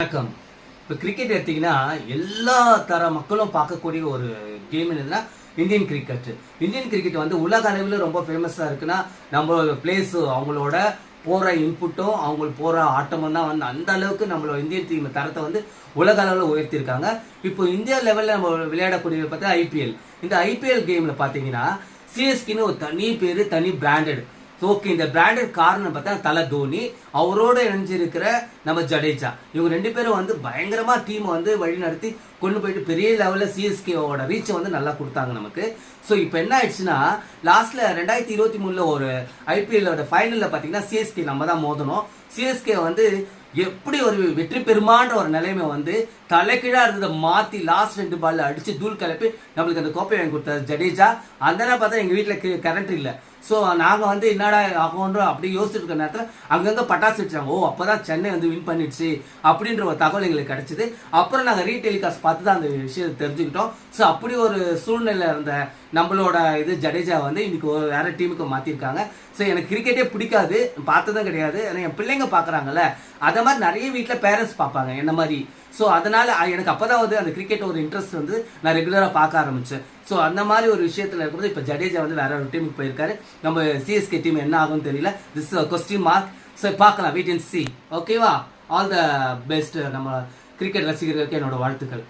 வணக்கம். இப்போ கிரிக்கெட் எடுத்தீங்கன்னா எல்லா தர மக்களும் பார்க்கக்கூடிய ஒரு கேம் என்னதுன்னா இந்தியன் கிரிக்கெட். இந்தியன் கிரிக்கெட் வந்து உலக அளவில் ரொம்ப ஃபேமஸாக இருக்குன்னா நம்மளோட பிளேஸு அவங்களோட போகிற இன்புட்டும் அவங்களுக்கு போகிற ஆட்டமும் தான் வந்து அந்த அளவுக்கு நம்மளோட இந்தியன் டீம் தரத்தை வந்து உலக அளவில் உயர்த்தியிருக்காங்க. இப்போ இந்தியா லெவலில் நம்ம விளையாடக்கூடிய பார்த்தா ஐபிஎல். இந்த ஐபிஎல் கேமில் பார்த்தீங்கன்னா சிஎஸ்கின்னு ஒரு தனி பேர், தனி பிராண்டட். ஓகே, இந்த பிராண்டட் காரணம் பார்த்தா தலை தோனி, அவரோட இணைஞ்சிருக்கிற நம்ம ஜடேஜா, இவங்க ரெண்டு பேரும் வந்து பயங்கரமா டீம் வந்து வழி நடத்தி கொண்டு போயிட்டு பெரிய லெவலில் சிஎஸ்கேவோட ரீச்சை வந்து நல்லா கொடுத்தாங்க நமக்கு. ஸோ இப்போ என்ன ஆயிடுச்சுன்னா லாஸ்ட்ல 2023 ஒரு ஐபிஎல்லோட ஃபைனலில் பார்த்தீங்கன்னா சிஎஸ்கே நம்ம தான் மோதணும். சிஎஸ்கே வந்து எப்படி ஒரு வெற்றி பெருமான்ற ஒரு நிலைமை வந்து தலைக்கீழா இருந்ததை மாற்றி லாஸ்ட் 2 பால்ல அடிச்சு தூள் கிளப்பி நம்மளுக்கு அந்த கோப்பை வாங்கி கொடுத்தாரு ஜடேஜா. அந்த பார்த்தா எங்கள் வீட்டில் கரண்ட் இல்லை. ஸோ நாங்கள் வந்து என்னடா ஆகும்ன்ற அப்படி யோசிச்சுட்டு இருக்க நேரத்தில் அங்கங்கே பட்டாசு வச்சாங்க. ஓ, அப்போ தான் சென்னை வந்து வின் பண்ணிடுச்சு அப்படின்ற ஒரு தகவல் எங்களுக்கு கிடைச்சிது. அப்புறம் நாங்கள் ரீடெலிகாஸ்ட் பார்த்து தான் அந்த விஷயத்தை தெரிஞ்சுக்கிட்டோம். ஸோ அப்படி ஒரு சூழ்நிலை இருந்த நம்மளோட ஜடேஜா வந்து இன்னைக்கு ஒரு வேற டீமுக்கு மாற்றிருக்காங்க. ஸோ எனக்கு கிரிக்கெட்டே பிடிக்காது, பார்த்ததும் கிடையாது. ஏன்னா என் பிள்ளைங்க பார்க்குறாங்கல்ல, அதை மாதிரி நிறைய வீட்டில் பேரண்ட்ஸ் பார்ப்பாங்க என்ன மாதிரி. ஸோ அதனால் எனக்கு அப்போ தான் வந்து அந்த கிரிக்கெட் ஒரு இன்ட்ரெஸ்ட் வந்து நான் ரெகுலராக பார்க்க ஆரம்பித்தேன். ஸோ அந்த மாதிரி ஒரு விஷயத்தில் இருக்கும்போது இப்போ ஜடேஜா வந்து வேற ஒரு டீமுக்கு போயிருக்காரு. நம்ம சிஎஸ்கே டீம் என்ன ஆகும்னு தெரியல. This question mark. ஸோ பார்க்கலாம், வெயிட் அண்ட் சி. ஓகேவா? ஆல் த பெஸ்ட் நம்ம கிரிக்கெட் ரசிகர்களுக்கு என்னோட வாழ்த்துக்கள்.